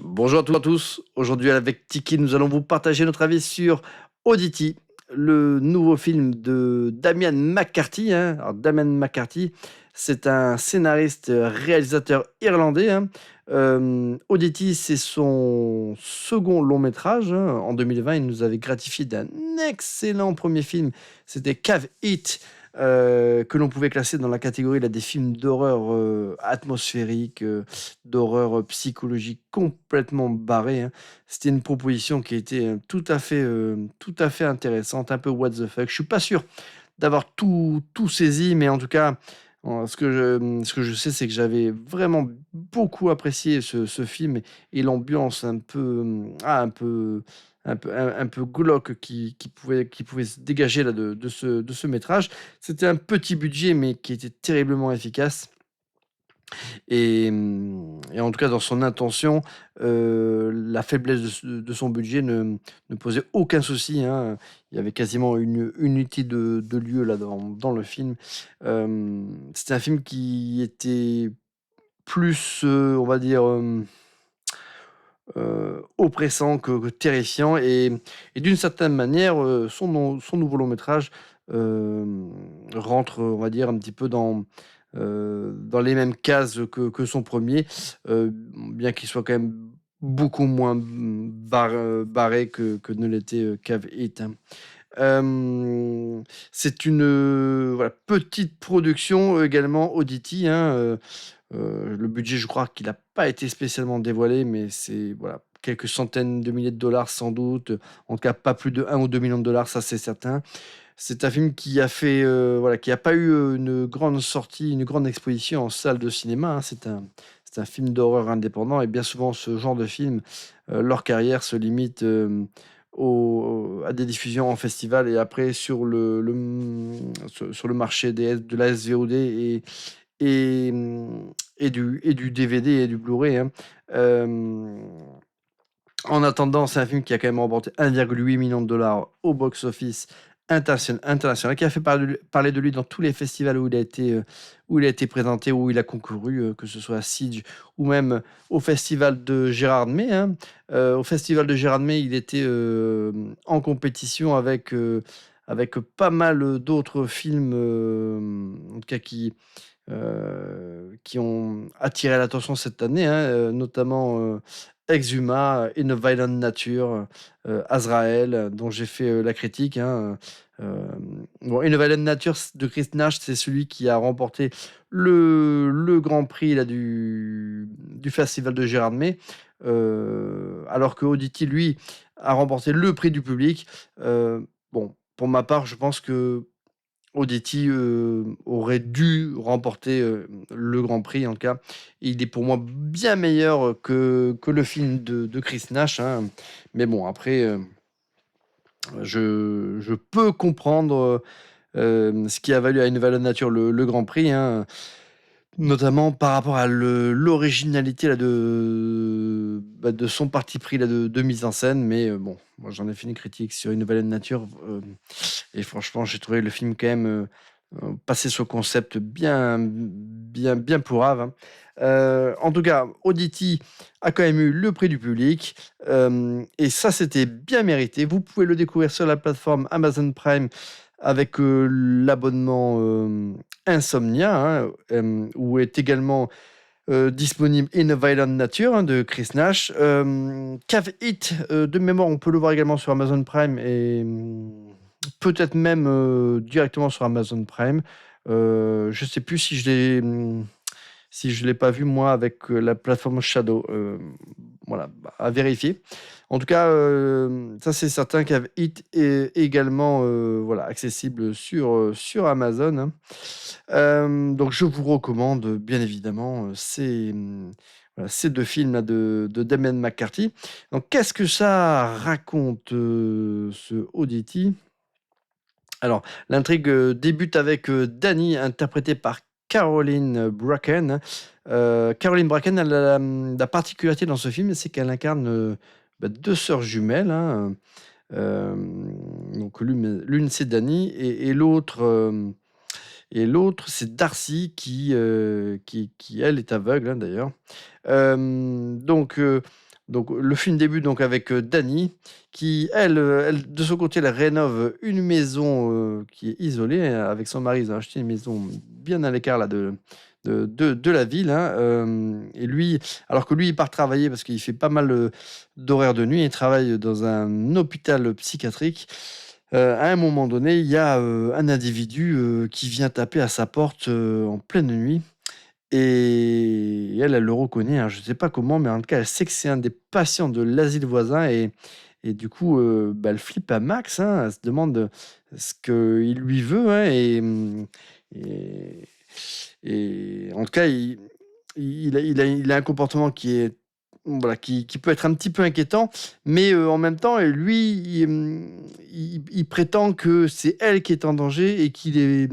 Bonjour à tous. Aujourd'hui, avec Tiki, nous allons vous partager notre avis sur Oddity, le nouveau film de Damian McCarthy, hein. Alors, Damian McCarthy, c'est un scénariste, réalisateur irlandais, hein. Oddity, c'est son second long métrage, hein. En 2020, il nous avait gratifié d'un excellent premier film. C'était Cave It, que l'on pouvait classer dans la catégorie là, des films d'horreur atmosphériques, d'horreur psychologique complètement barré, hein. C'était une proposition qui était tout à fait intéressante, un peu what the fuck. Je suis pas sûr d'avoir tout saisi, mais en tout cas, ce que je sais, c'est que j'avais vraiment beaucoup apprécié ce film et l'ambiance un peu, un peu glauque qui pouvait se dégager là, de ce métrage. C'était un petit budget, mais qui était terriblement efficace. Et en tout cas, dans son intention, la faiblesse de son budget ne posait aucun souci, hein. Il y avait quasiment une unité de lieu là dans le film. C'était un film qui était plus, on va dire, oppressant que terrifiant et d'une certaine manière, son nouveau long métrage, rentre, on va dire, un petit peu dans les mêmes cases que son premier, bien qu'il soit quand même beaucoup moins, barré que ne l'était, Cave Heat, hein. C'est une, voilà, petite production également Oddity, hein, le budget, je crois qu'il a pas été spécialement dévoilé, mais c'est, voilà, quelques centaines de milliers de dollars sans doute, en tout cas pas plus de 1 ou 2 millions de dollars, ça c'est certain. C'est un film qui a fait, voilà, qui a pas eu, une grande sortie, une grande exposition en salle de cinéma, hein. C'est un film d'horreur indépendant et bien souvent ce genre de film, leur carrière se limite, à des diffusions en festival et après sur le marché de la SVOD et du DVD et du Blu-ray, hein. Hem, En attendant, c'est un film qui a quand même remporté 1,8 million de dollars au box-office international, qui a fait parler de lui dans tous les festivals où il a été présenté, où il a concouru, que ce soit à Sitges ou même au festival de Gérardmer, hein. Au festival de Gérardmer, il était, en compétition avec pas mal, d'autres films, en tout cas qui ont attiré l'attention cette année, hein, notamment, Exhuma, In a Violent Nature, Azrael, dont j'ai fait, la critique, hein, bon, In a Violent Nature de Chris Nash, c'est celui qui a remporté le grand prix là du festival de Gérardmer, alors que Oddity, lui, a remporté le prix du public. Bon, pour ma part, je pense que Oddity, aurait dû remporter, le grand prix en tout cas. Il est pour moi bien meilleur, que le film de Chris Nash, hein. Mais bon après, je peux comprendre, ce qui a valu à Une Valeur Nature le grand prix, hein. Notamment par rapport à l'originalité là de son parti pris là de mise en scène. Mais, bon, moi j'en ai fait une critique sur Une Valeur Nature, et franchement j'ai trouvé le film quand même, passer ce concept bien pourrave, hein. En tout cas, Oddity a quand même eu le prix du public, et ça, c'était bien mérité. Vous pouvez le découvrir sur la plateforme Amazon Prime avec, l'abonnement, Insomnia, hein, où est également, disponible In a Violent Nature, hein, de Chris Nash. Cave It, de mémoire, on peut le voir également sur Amazon Prime et peut-être même, directement sur Amazon Prime. Je sais plus si je l'ai pas vu moi avec, la plateforme Shadow, voilà, bah, à vérifier. En tout cas, ça c'est certain Cave It est également, voilà, accessible sur Amazon, hein. Donc je vous recommande, bien évidemment, voilà, ces 2 films-là de Damian McCarthy. Donc qu'est-ce que ça raconte, ce Oddity? Alors, l'intrigue, débute avec, Dani, interprétée par Caroline Bracken, hein. Caroline Bracken, elle a la particularité dans ce film, c'est qu'elle incarne, 2 sœurs jumelles, hein, donc l'une c'est Dani et l'autre c'est Darcy qui elle est aveugle, hein, d'ailleurs. Donc, Donc le film débute donc avec, Dany qui elle de son côté, elle rénove une maison, qui est isolée, avec son mari. Ils ont acheté une maison bien à l'écart là de la ville, hein, et lui alors que lui, il part travailler parce qu'il fait pas mal, d'horaires de nuit. Il travaille dans un hôpital psychiatrique. À un moment donné, il y a, un individu, qui vient taper à sa porte, en pleine nuit et elle, elle le reconnaît, hein, je ne sais pas comment, mais en tout cas, elle sait que c'est un des patients de l'asile voisin et du coup, bah, elle flippe à max, hein. Elle se demande, ce qu'il lui veut, hein et en tout cas, il a un comportement qui est voilà, qui peut être un petit peu inquiétant, mais en même temps, lui, il prétend que c'est elle qui est en danger et qu'il est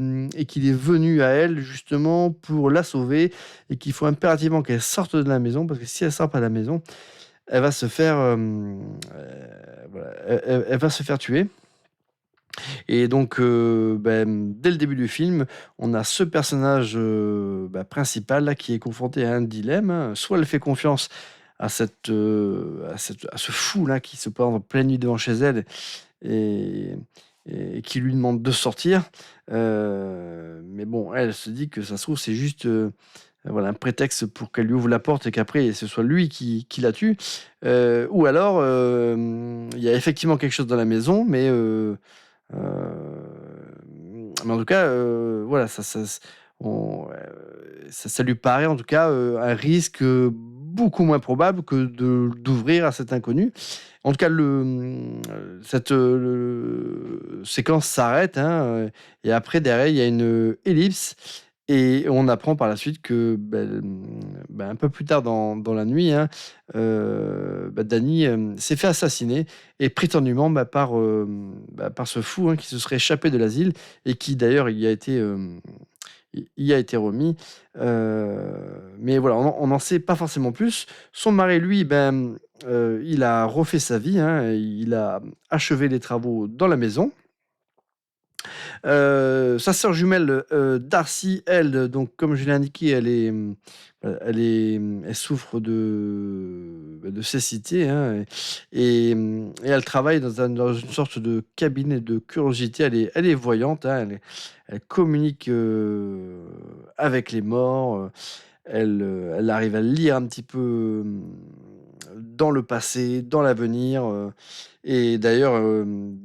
venu à elle justement pour la sauver et qu'il faut impérativement qu'elle sorte de la maison parce que si elle sort pas de la maison, elle va se faire, voilà, elle va se faire tuer et donc dès le début du film, on a ce personnage, principal là qui est confronté à un dilemme, hein. Soit elle fait confiance à ce fou là qui se présente en pleine nuit devant chez elle et qui lui demande de sortir, mais bon, elle se dit que ça se trouve c'est juste, voilà un prétexte pour qu'elle lui ouvre la porte et qu'après ce soit lui qui la tue, ou alors, il y a effectivement quelque chose dans la maison mais en tout cas, voilà, ça lui paraît en tout cas, un risque, beaucoup moins probable que d'ouvrir à cet inconnu. En tout cas, cette, séquence s'arrête, hein, et après derrière, il y a une, ellipse et on apprend par la suite que, un peu plus tard dans la nuit, hein, Dany, s'est fait assassiner et prétendument, par ce fou, hein, qui se serait échappé de l'asile et qui d'ailleurs y a été remis. Mais voilà, on n'en sait pas forcément plus. Son mari, lui, il a refait sa vie, hein, il a achevé les travaux dans la maison. Sa sœur jumelle, Darcy, elle, donc comme je l'ai indiqué, elle souffre de cécité, hein, et elle travaille dans une sorte de cabinet de curiosité. Elle est voyante, hein, elle communique, avec les morts, elle arrive à lire un petit peu, dans le passé, dans l'avenir, et d'ailleurs,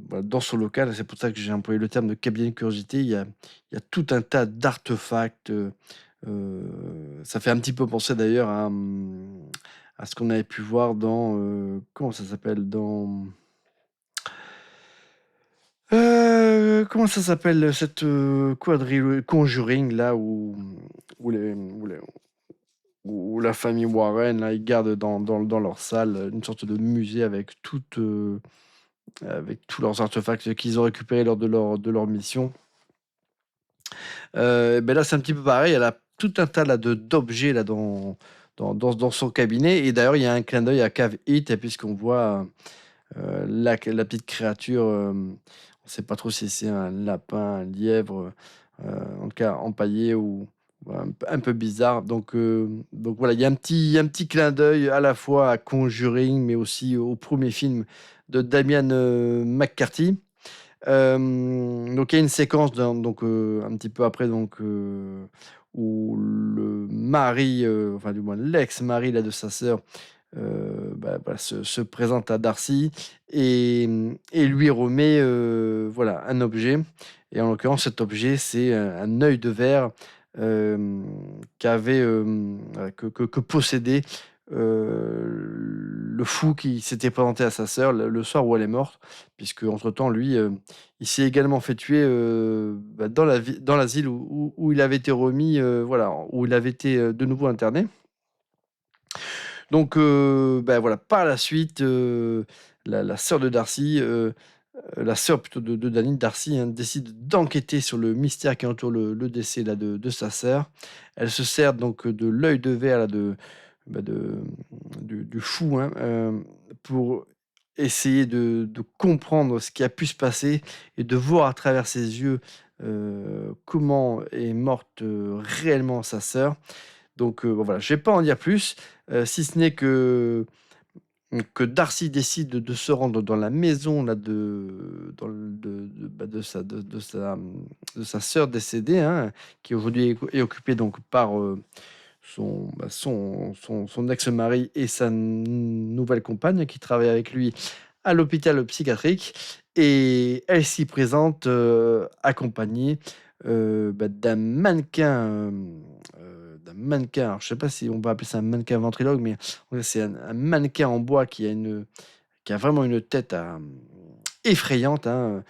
voilà, dans son local, c'est pour ça que j'ai employé le terme de cabinet de curiosité, il y a tout un tas d'artefacts, ça fait un petit peu penser d'ailleurs à ce qu'on avait pu voir dans, comment ça s'appelle? Comment ça s'appelle cette, quadrilo Conjuring là où la famille Warren là, ils gardent dans leur salle, une sorte de musée avec tous leurs artefacts qu'ils ont récupérés lors de leur mission. Là, c'est un petit peu pareil, elle a tout un tas là d'objets là dans son cabinet et d'ailleurs, il y a un clin d'œil à Cave Heat puisqu'on voit, la petite créature, on sait pas trop si c'est un lapin, un lièvre, en tout cas empaillé ou un peu bizarre. Donc voilà, il y a un petit clin d'œil à la fois à Conjuring, mais aussi au premier film de Damian, McCarthy. Donc il y a une séquence un petit peu après où le mari, enfin du moins l'ex-mari là de sa sœur, se présente à Darcy et lui remet, voilà, un objet et en l'occurrence, cet objet, c'est un œil de verre, hem, que possédait, le fou qui s'était présenté à sa sœur le soir où elle est morte. Puisque entre temps lui, il s'est également fait tuer, dans l'asile où il avait été remis, voilà, où il avait été, de nouveau interné. Donc, voilà, par la suite, la sœur de Darcy, la sœur plutôt de Dany, Darcy, hein, décide d'enquêter sur le mystère qui entoure le décès là de sa sœur. Elle se sert donc de l'œil de verre là du fou, hein, pour essayer de comprendre ce qui a pu se passer et de voir à travers ses yeux, comment est morte, réellement sa sœur. Donc, bon voilà, je vais pas en dire plus, si ce n'est que que Darcy décide de se rendre dans la maison là de sa sœur décédée, hein, qui aujourd'hui est occupée donc par son ex-mari et sa nouvelle compagne qui travaille avec lui à l'hôpital psychiatrique. Et elle s'y présente accompagnée d'un mannequin. Alors, je ne sais pas si on va appeler ça un mannequin ventriloque, mais c'est un mannequin en bois qui a vraiment une tête effrayante, hein.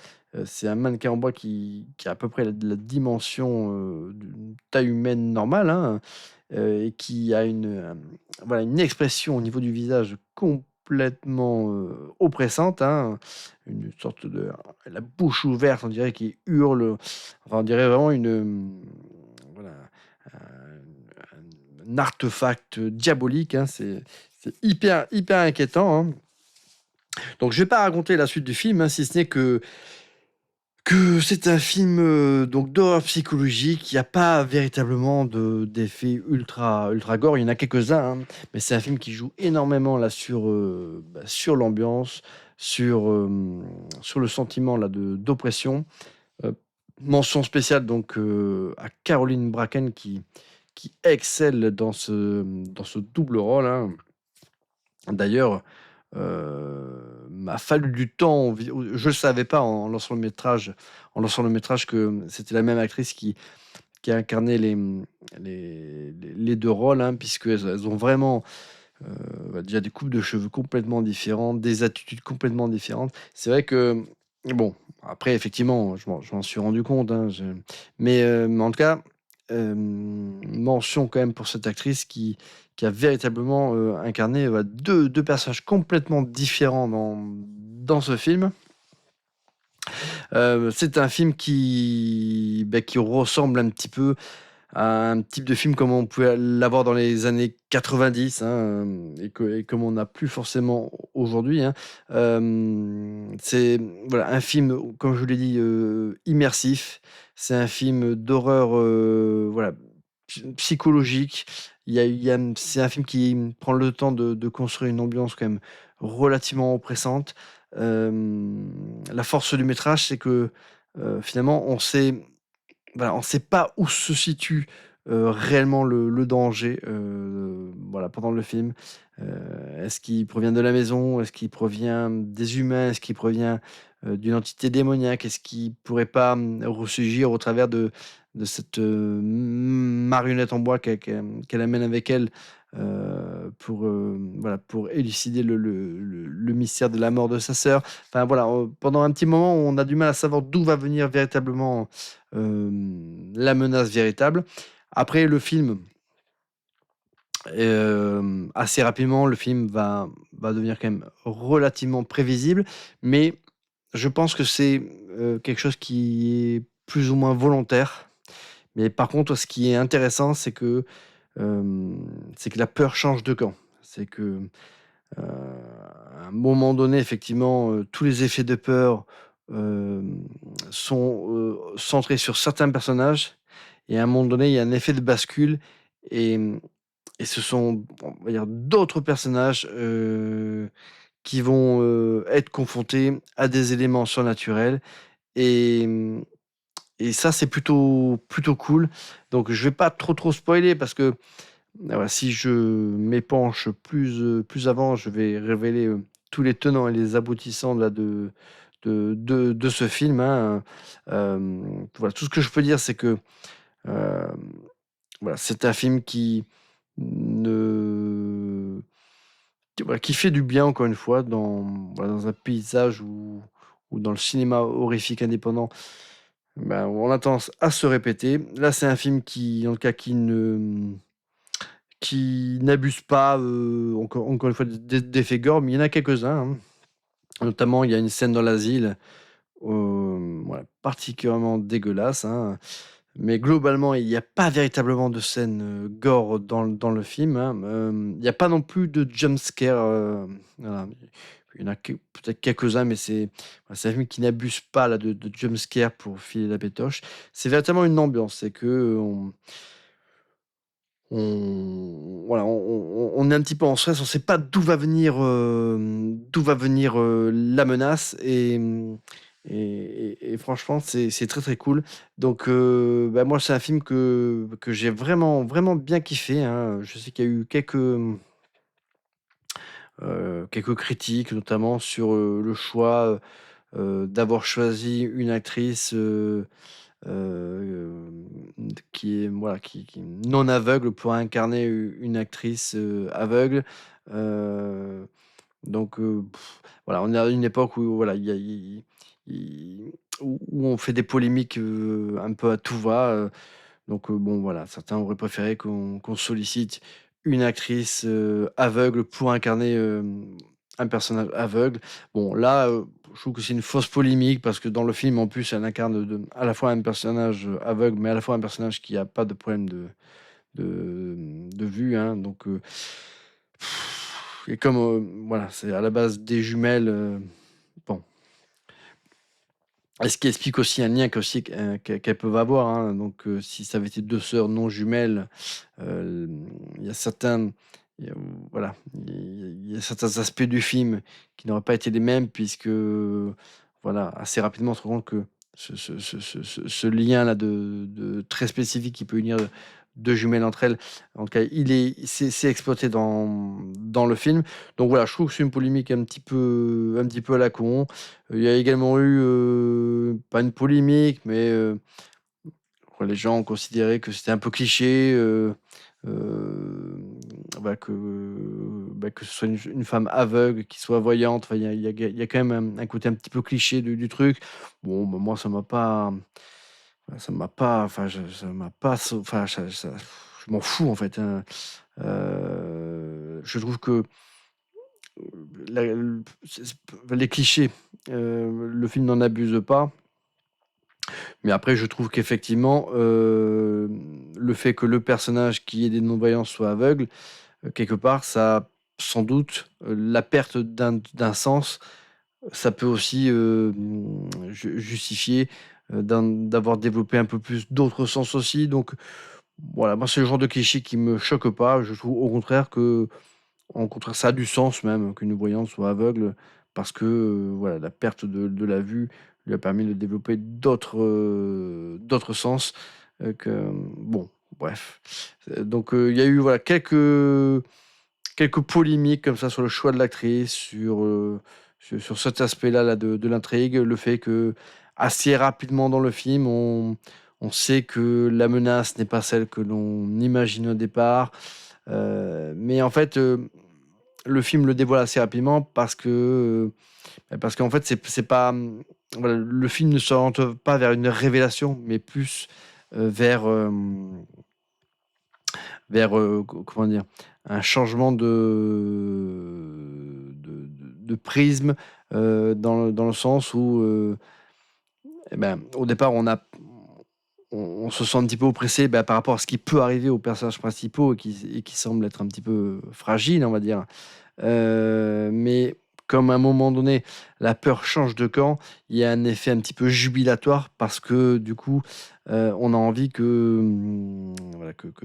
C'est un mannequin en bois qui a à peu près la dimension d'une taille humaine normale, hein, et qui a voilà, une expression au niveau du visage complètement oppressante, hein. Une sorte de la bouche ouverte, on dirait qu'il hurle. Enfin, on dirait vraiment voilà, un artefact diabolique, hein. C'est hyper inquiétant, hein. Donc je vais pas raconter la suite du film, hein, si ce n'est que c'est un film donc d'horreur psychologique. Il n'y a pas véritablement d'effets ultra gore. Il y en a quelques-uns, hein, mais c'est un film qui joue énormément là sur l'ambiance, sur, sur le sentiment là d'oppression. Euh, Mention spéciale donc à Caroline Bracken qui excelle dans ce double rôle, hein. D'ailleurs, m'a fallu du temps. Je ne savais pas en lançant le métrage que c'était la même actrice qui a incarné les 2 rôles, hein, puisqu'elles ont vraiment, déjà des coupes de cheveux complètement différentes, des attitudes complètement différentes. C'est vrai que bon, après effectivement, je m'en suis rendu compte, hein, mais en tout cas, mention quand même pour cette actrice qui a véritablement, incarné, 2 personnages complètement différents dans ce film. C'est un film qui ressemble un petit peu à un type de film comme on pouvait l'avoir dans les années 90, hein, et comme on n'a plus forcément aujourd'hui, hein. C'est voilà, un film, comme je vous l'ai dit, immersif. C'est un film d'horreur, voilà, psychologique. C'est un film qui prend le temps de construire une ambiance quand même relativement oppressante. La force du métrage, c'est que, finalement, voilà, on sait pas où se situe, réellement le danger, voilà, pendant le film. Heu, Est-ce qu'il provient de la maison? Est-ce qu'il provient des humains? Est-ce qu'il provient, d'une entité démoniaque? Est-ce qu'il pourrait pas, ressurgir au travers de cette, marionnette en bois qu'elle amène avec elle, pour, voilà, pour élucider le mystère de la mort de sa sœur? Enfin voilà, pendant un petit moment, on a du mal à savoir d'où va venir véritablement la menace véritable. Après le film, assez rapidement, le film va devenir quand même relativement prévisible, mais je pense que c'est, quelque chose qui est plus ou moins volontaire. Mais par contre, ce qui est intéressant, c'est que la peur change de camp. C'est que, à un moment donné, effectivement, tous les effets de peur, sont, centrés sur certains personnages et à un moment donné, il y a un effet de bascule et et ce sont, on va dire, d'autres personnages, qui vont, être confrontés à des éléments surnaturels et et ça, c'est plutôt cool. Donc je vais pas trop spoiler parce que, voilà, si je m'épanche plus avant, je vais révéler, tous les tenants et les aboutissants là de ce film, hein. Voilà, tout ce que je peux dire, c'est que, hem, voilà, c'est un film ne qui fait du bien encore une fois voilà, dans un paysage où dans le cinéma horrifique indépendant, ben, on a tendance à se répéter. Là, c'est un film en tout cas, qui n'abuse pas, encore une fois d'effets gore, mais il y en a quelques-uns, hein. Notamment, il y a une scène dans l'asile, voilà, particulièrement dégueulasse, hein. Mais globalement, il y a pas véritablement de scène, gore dans le film, hein. Il y a pas non plus de jump scare, voilà. Il y en a peut-être quelques-uns, mais c'est un film qui n'abuse pas là de jump scare pour filer la pétoche. C'est véritablement une ambiance, c'est que, on est un petit peu en stress, on sait pas d'où va venir la menace et franchement, c'est très, très cool. Donc bah, moi, c'est un film que j'ai vraiment, vraiment bien kiffé, hein. Je sais qu'il y a eu quelques critiques, notamment sur, le choix, d'avoir choisi une actrice, qui est voilà, qui est non aveugle pour incarner une actrice, aveugle. Heu, donc voilà, on est à une époque où voilà, il où on fait des polémiques, un peu à tout va, donc bon voilà, certains auraient préféré qu'on sollicite une actrice, aveugle pour incarner, un personnage aveugle. Bon là, je trouve que c'est une fausse polémique parce que dans le film, en plus, elle incarne à la fois un personnage, aveugle, mais à la fois un personnage qui a pas de problème de vue, hein, donc et comme, voilà, c'est à la base des jumelles, bon. Et ce qui explique aussi un lien qu'aussi qu'elles peuvent avoir, hein, donc si ça avait été 2 sœurs non jumelles, il y a certains il y a voilà, il y a certains aspects du film qui n'auraient pas été les mêmes puisque, voilà, assez rapidement on se rend compte que ce lien-là de très spécifique qui peut unir 2 jumelles entre elles, en tout cas, c'est exploité dans le film. Donc voilà, je trouve que c'est une polémique un petit peu à la con. Il y a également eu, pas une polémique, mais les gens ont considéré que c'était un peu cliché, bah, que ce soit une femme aveugle qui soit voyante. Enfin, il y a quand même un côté un petit peu cliché du truc. Bon, bah, moi, ça m'a pas enfin, ça m'a pas sau enfin, ça je m'en fous, en fait, hein. Je trouve que la l c'est les clichés, le film n'en abuse pas. Mais après, je trouve qu'effectivement, le fait que le personnage qui ait des non-voyants soit aveugle, quelque part, ça sans doute, la perte d'un sens, ça peut aussi, justifier, d'avoir développé un peu plus d'autres sens aussi. Donc voilà, moi, c'est le genre de cliché qui me choque pas. Je trouve au contraire, ça a du sens même qu'une voyante soit aveugle parce que, voilà, la perte de la vue lui a permis de développer d'autres sens, bon, bref. Donc, il y a eu, voilà, quelques polémiques comme ça sur le choix de l'actrice, sur cet aspect-là là de l'intrigue. Le fait que assez rapidement dans le film, on sait que la menace n'est pas celle que l'on imagine au départ, mais en fait, le film le dévoile assez rapidement parce qu'en fait, c'est pas, voilà, le film ne s'oriente pas vers une révélation, mais plus, vers, comment dire? Un changement de prisme, dans le sens où, et ben, au départ, on se sent un petit peu oppressé, bah, par rapport à ce qui peut arriver aux personnages principaux et qui semblent être un petit peu fragiles, on va dire. Mais comme à un moment donné, la peur change de camp, il y a un effet un petit peu jubilatoire parce que du coup, on a envie que, voilà, que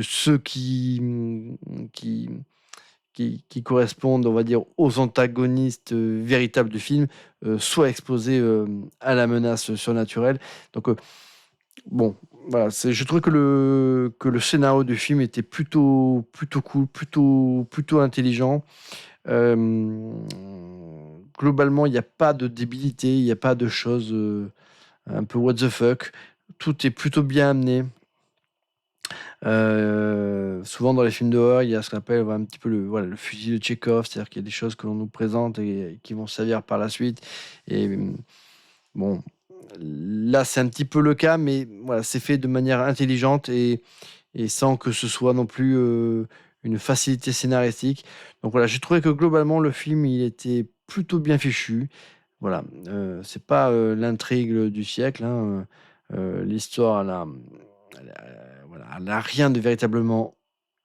ceux qui correspondent, on va dire, aux antagonistes, véritables du film, soient exposés, à la menace surnaturelle. Donc, bon, voilà, je trouvais que le scénario du film était plutôt cool, plutôt intelligent. Hem, Globalement, il y a pas de débilité, il y a pas de choses, un peu what the fuck. Tout est plutôt bien amené. Souvent dans les films d'horreur, il y a ce qu'on appelle, voilà, un petit peu le fusil de Tchekhov, c'est-à-dire qu'il y a des choses que l'on nous présente et qui vont servir par la suite et bon, là, c'est un petit peu le cas, mais voilà, c'est fait de manière intelligente et sans que ce soit non plus, une facilité scénaristique. Donc voilà, j'ai trouvé que globalement le film, il était plutôt bien fichu. Voilà, c'est pas, l'intrigue, du siècle, hein, l'histoire voilà, elle a rien de véritablement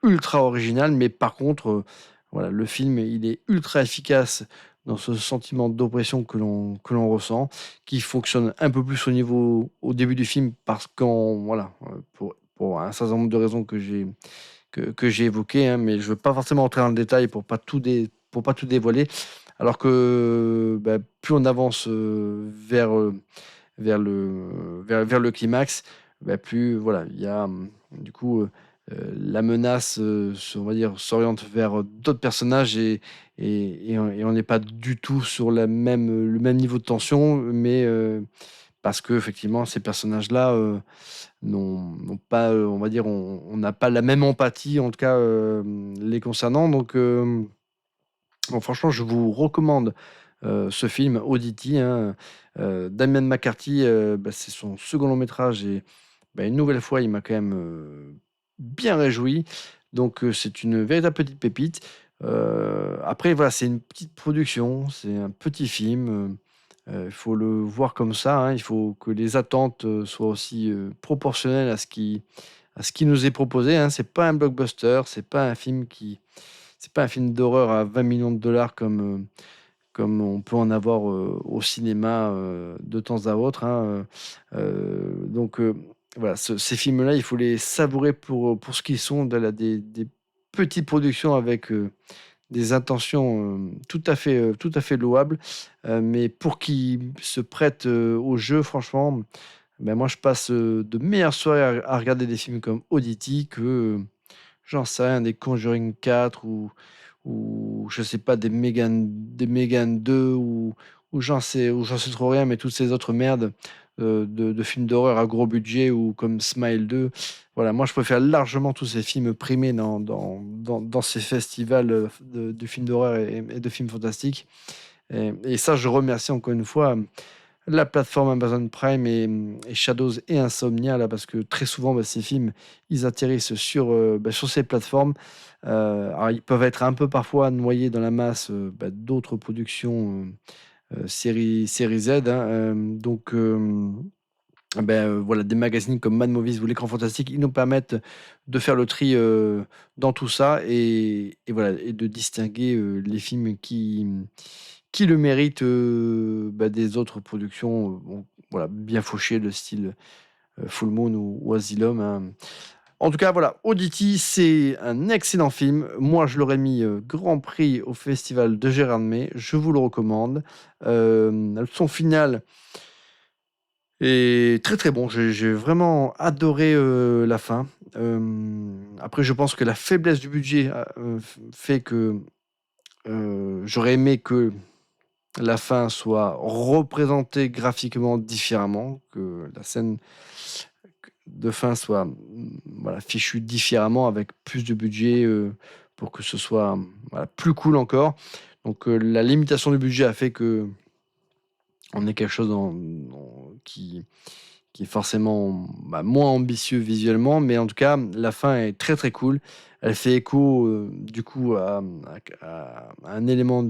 ultra original, mais par contre, voilà, le film, il est ultra efficace dans ce sentiment d'oppression que l'on ressent, qui fonctionne un peu plus au début du film parce qu'on voilà, pour un certain nombre de raisons que j'ai évoquées, hein, mais je veux pas forcément entrer dans le détail pour pas tout dévoiler. Alors que, bah, plus on avance, vers le climax, bah, plus voilà, il y a, du coup, la menace, on va dire, s'oriente vers d'autres personnages et on n'est pas du tout sur le même niveau de tension, mais parce que effectivement ces personnages-là, n'ont pas, on va dire, on n'a pas la même empathie, en tout cas, les concernant. Donc, bon, franchement, je vous recommande ce film, Oddity, hein. Damian McCarthy, bah, c'est son second long métrage et bah, une nouvelle fois, il m'a quand même bien réjoui. Donc, c'est une véritable petite pépite. Après, voilà, c'est une petite production, c'est un petit film. Il faut le voir comme ça, hein. Il faut que les attentes soient aussi proportionnelles à ce qui nous est proposé, hein. C'est pas un blockbuster, c'est pas un film d'horreur à 20 millions de dollars comme on peut en avoir au cinéma de temps à autre, hein. Donc voilà, ces films-là, il faut les savourer pour ce qu'ils sont, des petites productions avec des intentions tout à fait louables, mais pour qu'ils se prêtent au jeu, franchement, ben moi je passe de meilleures soirées à regarder des films comme Oddity que, j'en sais rien, des Conjuring 4 ou je sais pas, des Megan 2 ou j'en sais trop rien, mais toutes ces autres merdes, de films d'horreur à gros budget ou comme Smile 2. Voilà, moi je préfère largement tous ces films primés dans ces festivals, de films d'horreur et de films fantastiques et ça je remercie encore une fois, la plateforme Amazon Prime et Shadows et Insomnia là, parce que très souvent, bah, ces films, ils atterrissent sur ces plateformes. Alors ils peuvent être un peu parfois noyés dans la masse, bah, d'autres productions, série Z, hein, voilà, des magazines comme Mad Movies ou L'Écran Fantastique, ils nous permettent de faire le tri, dans tout ça et voilà et de distinguer, les films qui le méritent, bah, des autres productions, bon, voilà, bien fauchées de style, Full Moon ou Asylum, hein. En tout cas, voilà, Oddity, c'est un excellent film. Moi, je l'aurais mis, grand prix au festival de Gérardmer. Je vous le recommande. Le son final est très, très bon. J'ai vraiment adoré, la fin. Après, je pense que la faiblesse du budget fait que, j'aurais aimé que la fin soit représentée graphiquement différemment, que la scène de fin soit, voilà, fichue différemment avec plus de budget, pour que ce soit, voilà, plus cool encore. Donc, la limitation du budget a fait qu'on ait quelque chose qui est forcément, bah, moins ambitieux visuellement, mais en tout cas, la fin est très, très cool. Elle fait écho, du coup à un élément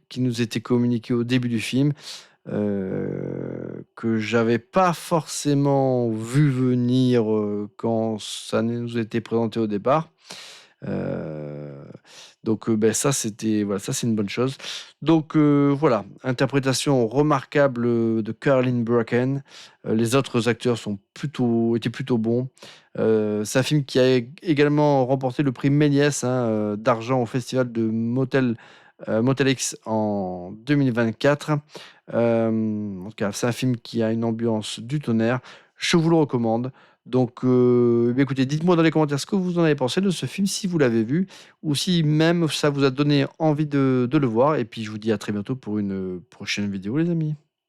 qui nous était communiqué au début du film, que j'avais pas forcément vu venir, quand ça nous était présenté au départ. Heu, donc beh, ça c'était voilà, ça c'est une bonne chose. Donc voilà, interprétation remarquable, de Caroline Bracken. Les autres acteurs étaient plutôt bons. C'est un film qui a également remporté le prix Méliès, hein, d'argent au festival de Motel X en 2024. En tout cas, c'est un film qui a une ambiance du tonnerre. Je vous le recommande. Donc, écoutez, dites-moi dans les commentaires ce que vous en avez pensé de ce film, si vous l'avez vu, ou si même ça vous a donné envie de le voir. Et puis, je vous dis à très bientôt pour une prochaine vidéo, les amis.